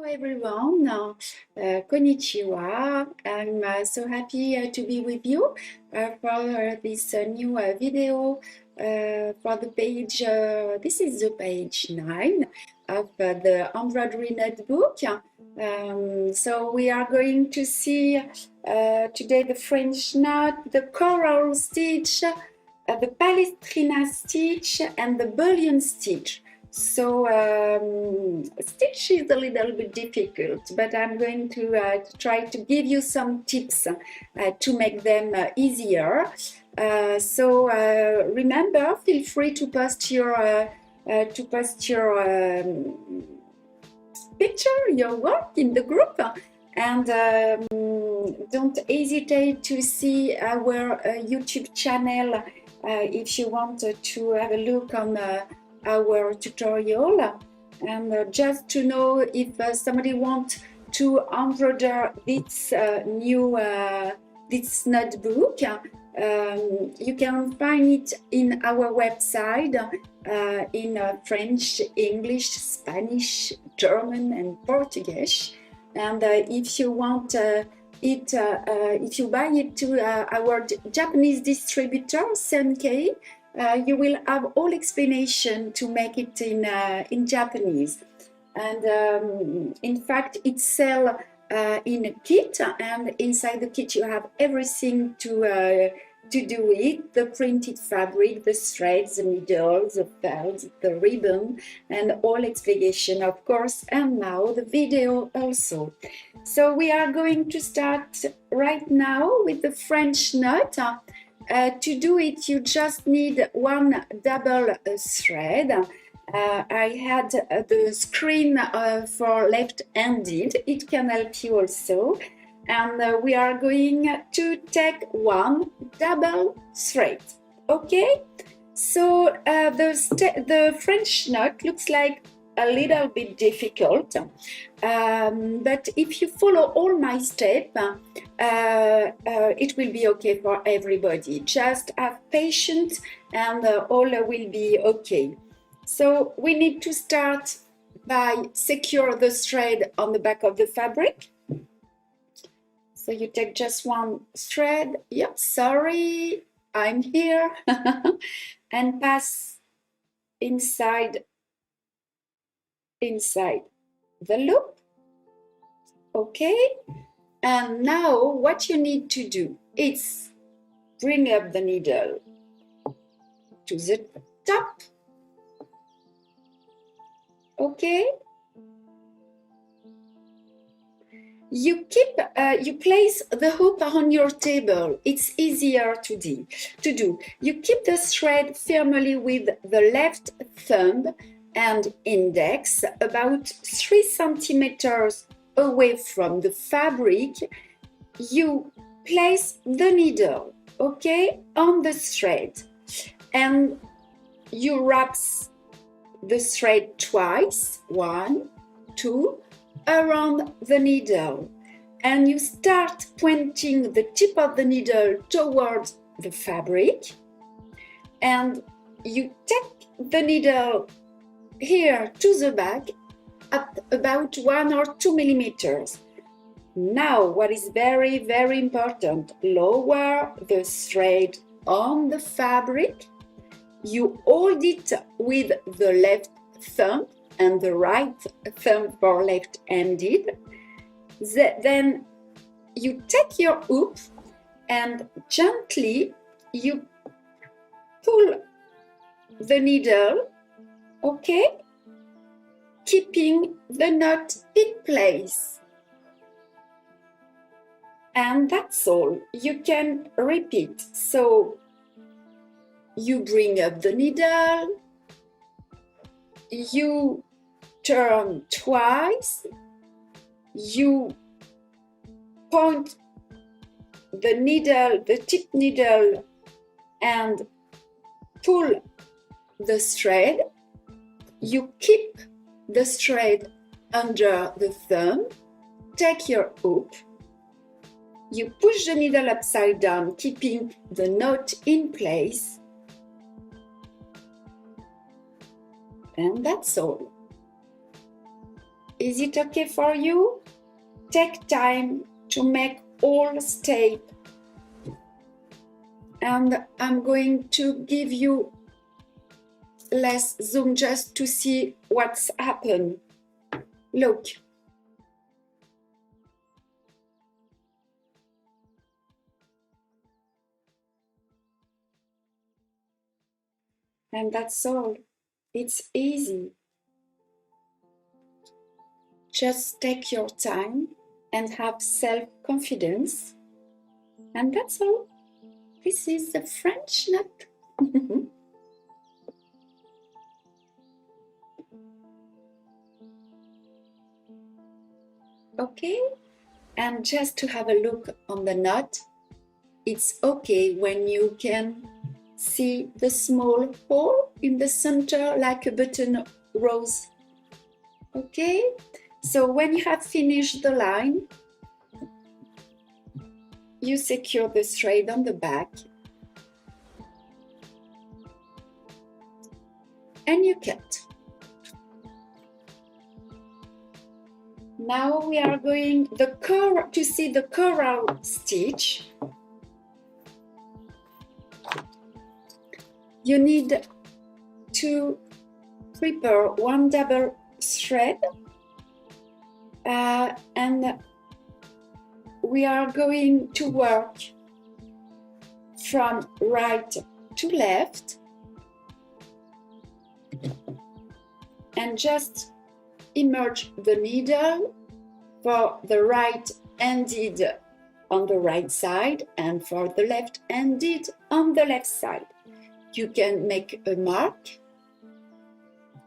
everyone. Konnichiwa. I'm so happy to be with you for this new video for the page. This is the page 9 of the embroidery notebook. So we are going to see today the French knot, the coral stitch, the palestrina stitch, and the bullion stitch. So stitch is a little bit difficult, but I'm going to try to give you some tips to make them easier. So remember, feel free to post your picture, your work in the group, and don't hesitate to see our YouTube channel if you want to have a look on our tutorial, and just to know if somebody wants to embroider this new this notebook, you can find it in our website in French, English, Spanish, German, and Portuguese. And if you want if you buy it to our Japanese distributor, Senkei, you will have all explanation to make it in Japanese. And in fact, it's sell in a kit, and inside the kit you have everything to do it: the printed fabric, the threads, the needles, the felts, the ribbon, and all explanation, of course, and now the video also. So we are going to start right now with the French knot. To do it, you just need one double thread. I had the screen for left-handed. It can help you also. And we are going to take one double thread. Okay? So the French knot looks like a little bit difficult, but if you follow all my steps, it will be okay for everybody. Just have patience and all will be okay. So we need to start by secure the thread on the back of the fabric. So you take just one thread, yep, sorry, I'm here, and pass inside the loop. Okay, and now what you need to do is bring up the needle to the top. Okay, you place the hook on your table. It's easier to do. You keep the thread firmly with the left thumb and index about 3 centimeters away from the fabric. You place the needle, okay, on the thread, and you wrap the thread twice, 1, 2, around the needle, and you start pointing the tip of the needle towards the fabric, and you take the needle here to the back at about 1 or 2 millimeters. Now, what is very, very important, lower the thread on the fabric. You hold it with the left thumb and the right thumb for left-handed. Then you take your hoop and gently you pull the needle, okay, keeping the knot in place. And that's all. You can repeat. So you bring up the needle, you turn twice, you point the needle, the tip needle, and pull the thread. You keep the thread under the thumb, take your hoop, you push the needle upside down, keeping the knot in place, and that's all. Is it okay for you? Take time to make all step. And I'm going to give you less zoom just to see what's happened. Look. And that's all. It's easy. Just take your time and have self-confidence. And that's all. This is the French knot. Okay? And just to have a look on the knot, it's okay when you can see the small hole in the center like a button rose. Okay? So when you have finished the line, you secure the thread on the back and you cut. Now we are going to see the coral stitch. You need to prepare one double thread and we are going to work from right to left and just immerse the needle for the right-handed on the right side and for the left-handed on the left side. You can make a mark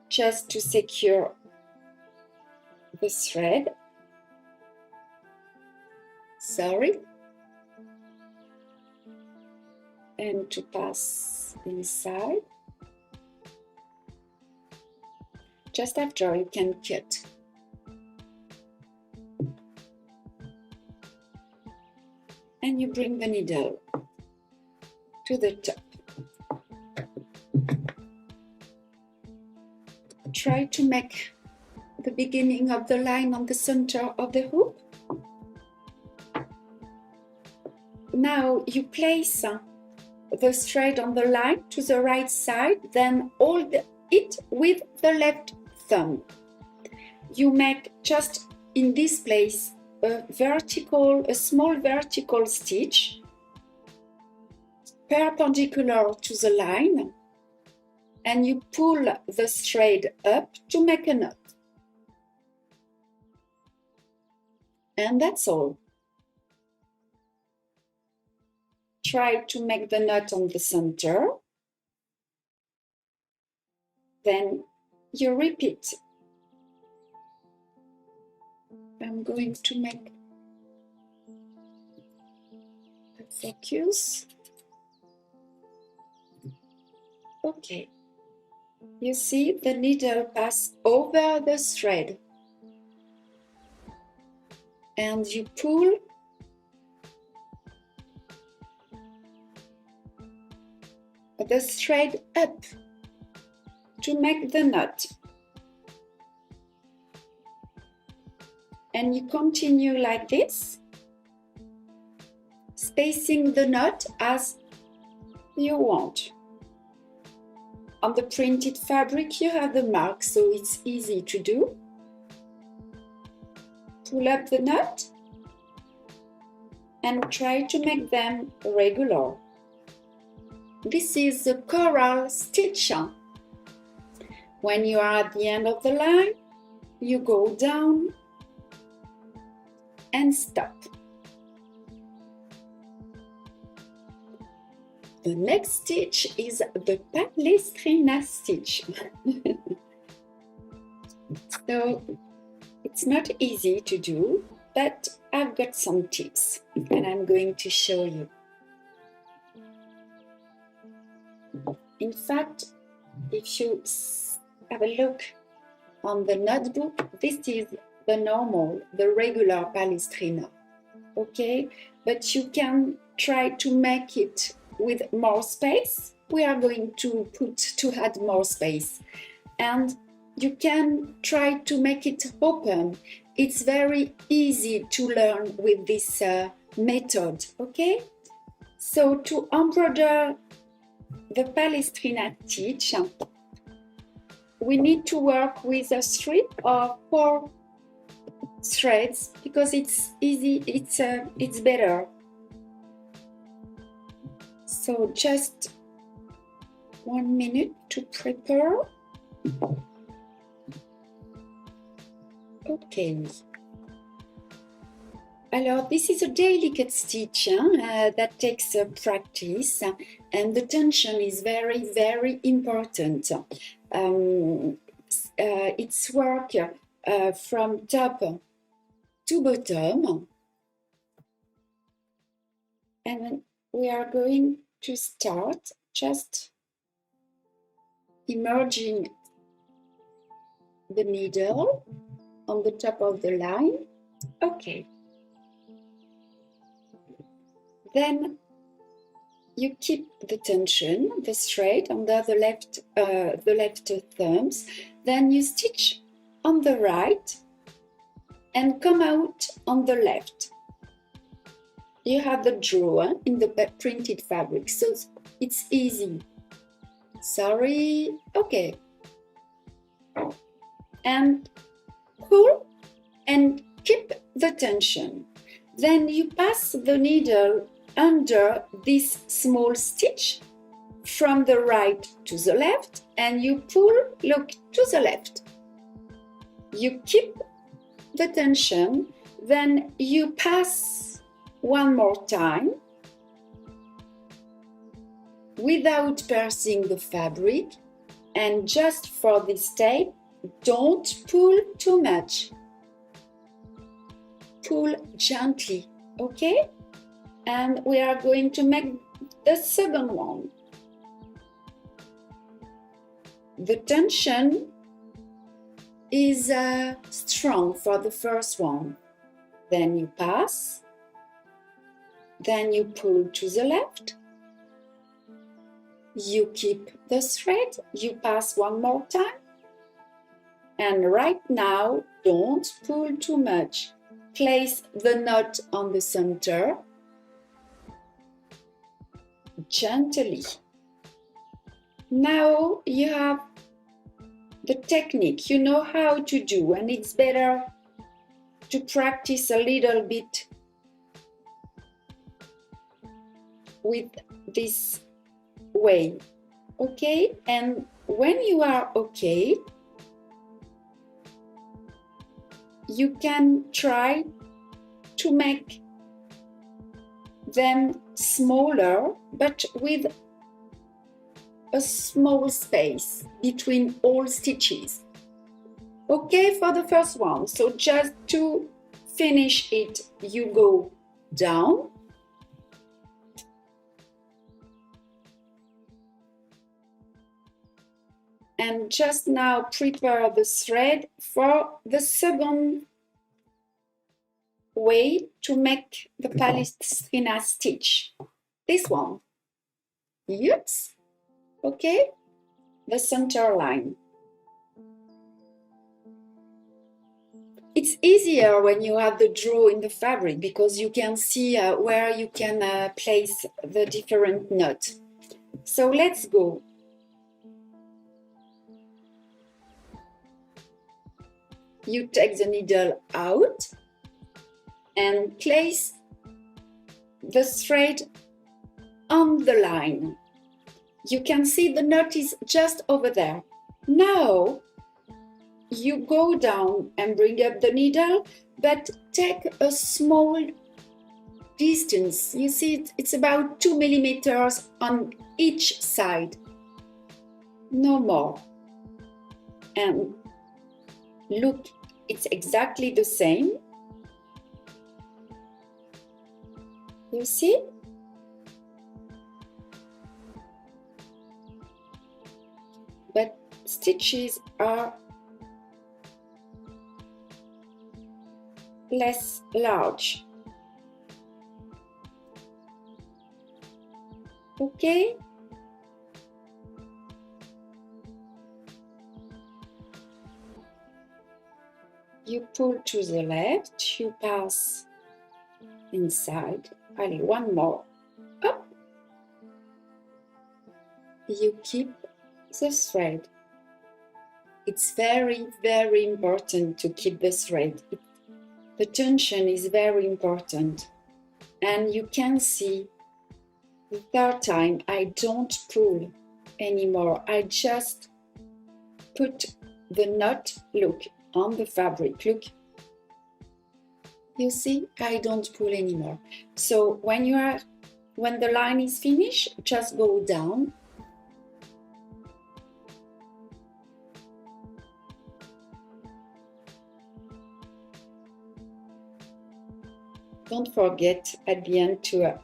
just to secure the thread. Sorry. And to pass inside. Just after you can cut. And you bring the needle to the top. Try to make the beginning of the line on the center of the hoop. Now you place the thread on the line to the right side, then hold it with the left thumb. You make just in this place a small vertical stitch perpendicular to the line, and you pull the thread up to make a knot. And that's all. Try to make the knot on the center. Then you repeat. I'm going to make the focus. Okay. You see the needle pass over the thread. And you pull the thread up to make the knot. And you continue like this, spacing the knot as you want. On the printed fabric you have the mark, so it's easy to do. Pull up the knot and try to make them regular. This is the coral stitch. When you are at the end of the line, you go down and stop. The next stitch is the palestrina stitch. So it's not easy to do, but I've got some tips and I'm going to show you. In fact, if you have a look on the notebook, this is the regular palestrina, okay? But you can try to make it with more space. We are going to add more space. And you can try to make it open. It's very easy to learn with this method, okay? So to embroider the Palestrina stitch, we need to work with 3 or 4 threads because it's easy, it's better. So just 1 minute to prepare. Okay. Alors, this is a delicate stitch that takes practice, and the tension is very, very important. It's work from top to bottom, and we are going to start just immerging the needle on the top of the line. Okay. Then you keep the tension, the thread under the left thumbs. Then you stitch on the right and come out on the left. You have the drawer in the printed fabric, so it's easy. Sorry, okay. And pull and keep the tension. Then you pass the needle under this small stitch from the right to the left, and you pull, look, to the left. You keep the tension, then you pass one more time without piercing the fabric, and just for this step, don't pull too much. Pull gently, okay? And we are going to make the second one. The tension is strong for the first one. Then you pass, then you pull to the left, you keep the thread, you pass one more time, and right now don't pull too much. Place the knot on the center gently. Now you have the technique, you know how to do, and it's better to practice a little bit with this way, okay? And when you are okay, you can try to make them smaller, but with a small space between all stitches. Okay, for the first one, so just to finish it, you go down, and just now prepare the thread for the second way to make the Palestrina stitch. This one. Yes. Okay. The center line. It's easier when you have the draw in the fabric because you can see where you can place the different knots. So let's go. You take the needle out and place the thread on the line. You can see the knot is just over there. Now you go down and bring up the needle, but take a small distance. You see it's about 2 millimeters on each side. No more. And look, it's exactly the same. You see? But stitches are less large. Okay? you pull to the left, you pass inside, allez, one more, up, you keep the thread. It's very, very important to keep the thread. The tension is very important. And you can see the third time I don't pull anymore. I just put the knot, look, on the fabric, look. You see, I don't pull anymore. So when the line is finished, just go down. Don't forget at the end to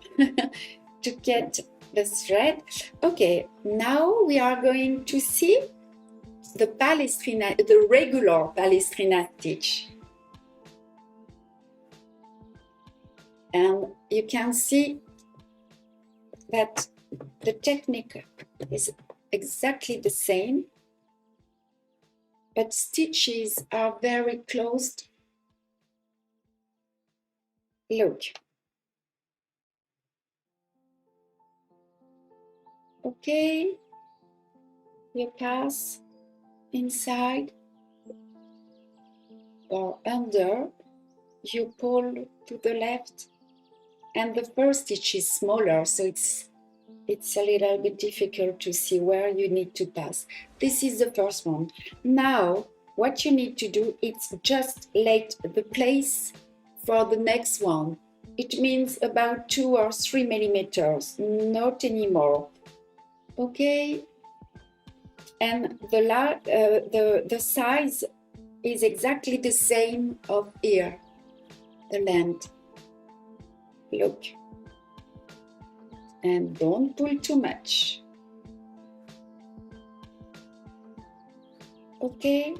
get the thread. Okay, now we are going to see the Palestrina, the regular Palestrina stitch. And you can see that the technique is exactly the same, but stitches are very close. Look. Okay, you pass inside or under, you pull to the left, and the first stitch is smaller, so it's a little bit difficult to see where you need to pass. This is the first one. Now, what you need to do is just let the place for the next one. It means about 2 or 3 millimeters, not anymore. Okay, and the size is exactly the same of here, the length. Look, and don't pull too much. Okay.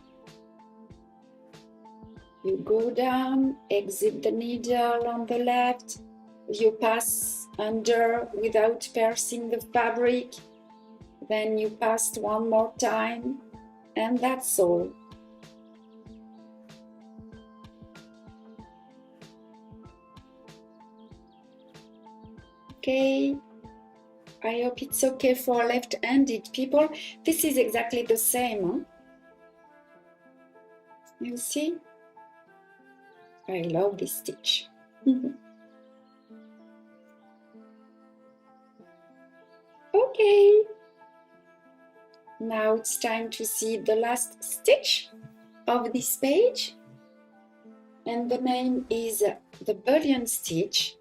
You go down, exit the needle on the left, you pass under without piercing the fabric, then you pass one more time, and that's all. Okay, I hope it's okay for left-handed people. This is exactly the same, huh? You see? I love this stitch. Okay, now it's time to see the last stitch of this page, and the name is the bullion stitch.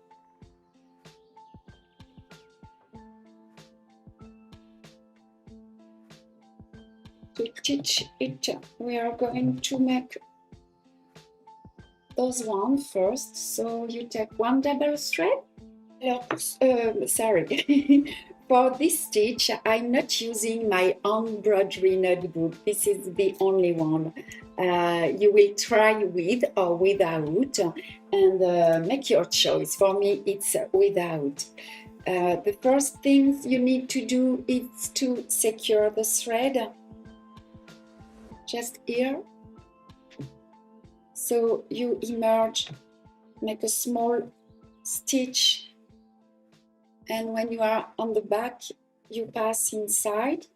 To teach it, we are going to make those one first. So you take one double thread. Sorry. For this stitch, I'm not using my embroidery notebook. This is the only one. You will try with or without, and make your choice. For me, it's without. The first thing you need to do is to secure the thread. Just here. So you emerge, make a small stitch, and when you are on the back, you pass inside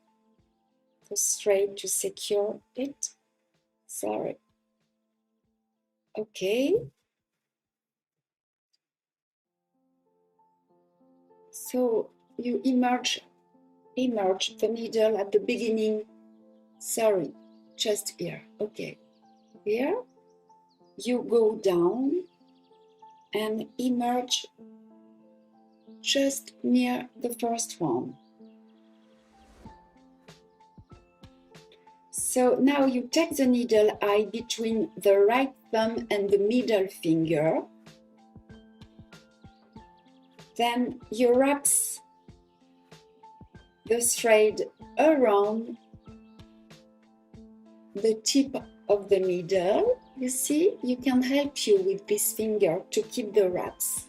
the thread to secure it. Sorry. Okay. So you emerge the needle at the beginning. Sorry, just here. Okay. Here. You go down and emerge just near the first one. So now you take the needle eye between the right thumb and the middle finger. Then you wrap the thread around the tip of the needle. You see, you can help you with this finger to keep the wraps.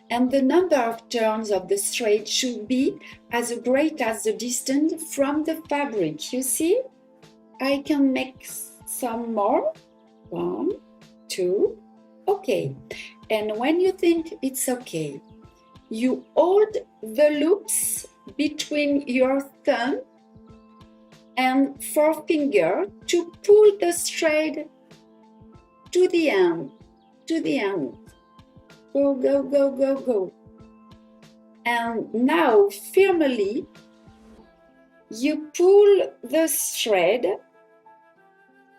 And the number of turns of the thread should be as great as the distance from the fabric. You see, I can make some more. 1, 2, okay. And when you think it's okay, you hold the loops between your thumb and forefinger to pull the thread to the end, Go, go, go, go, go. And now firmly you pull the thread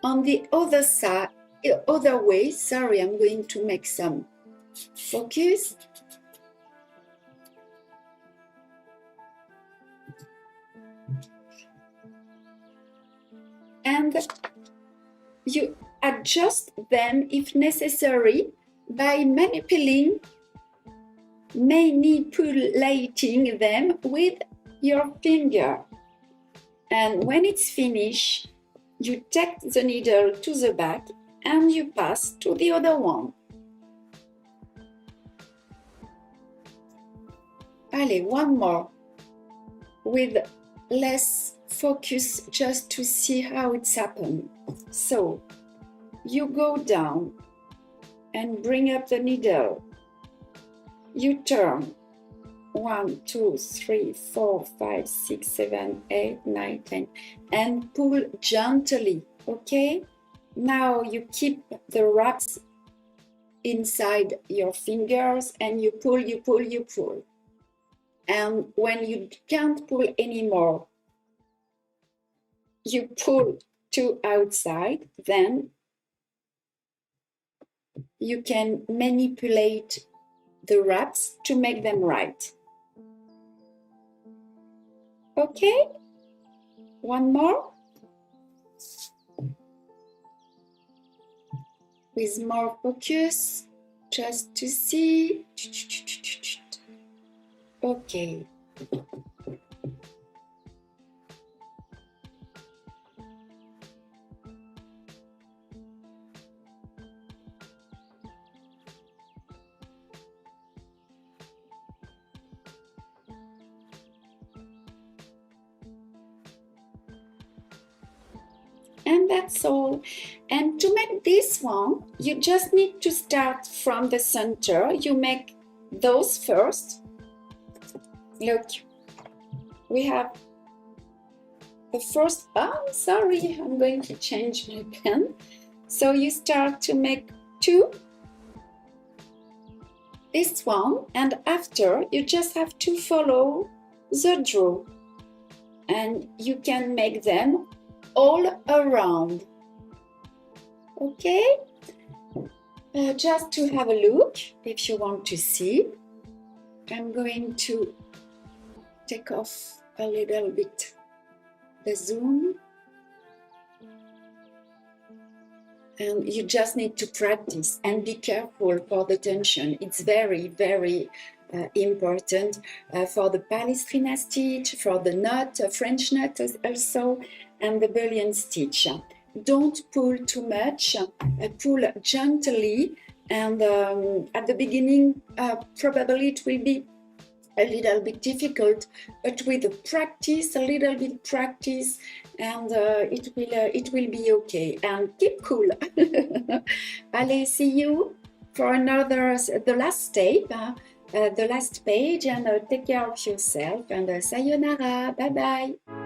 on the other side, other way. Sorry, I'm going to make some focus. And you adjust them if necessary by manipulating them with your finger. And when it's finished, you take the needle to the back and you pass to the other one. Allez, one more with less focus just to see how it's happened. So you go down and bring up the needle. You turn 1, 2, 3, 4, 5, 6, 7, 8, 9, 10 and pull gently, okay? Now you keep the wraps inside your fingers and you pull, you pull, you pull. And when you can't pull anymore, you pull to outside, then you can manipulate the wraps to make them right. Okay? One more. With more focus, just to see. Okay. And that's all. And to make this one, you just need to start from the center. You make those first. Look, we have the first, sorry, I'm going to change my pen. So you start to make 2, this one, and after you just have to follow the draw. And you can make them all around. Okay? Just to have a look, if you want to see, I'm going to take off a little bit the zoom. And you just need to practice and be careful for the tension. It's very, very important for the palestrina stitch, for the knot, French knot also, and the bullion stitch. Don't pull too much, pull gently, and at the beginning probably it will be a little bit difficult, but with practice, a little bit practice, and it will be okay. And keep cool. Allez, see you for the last step, the last page, and take care of yourself, and sayonara, bye bye.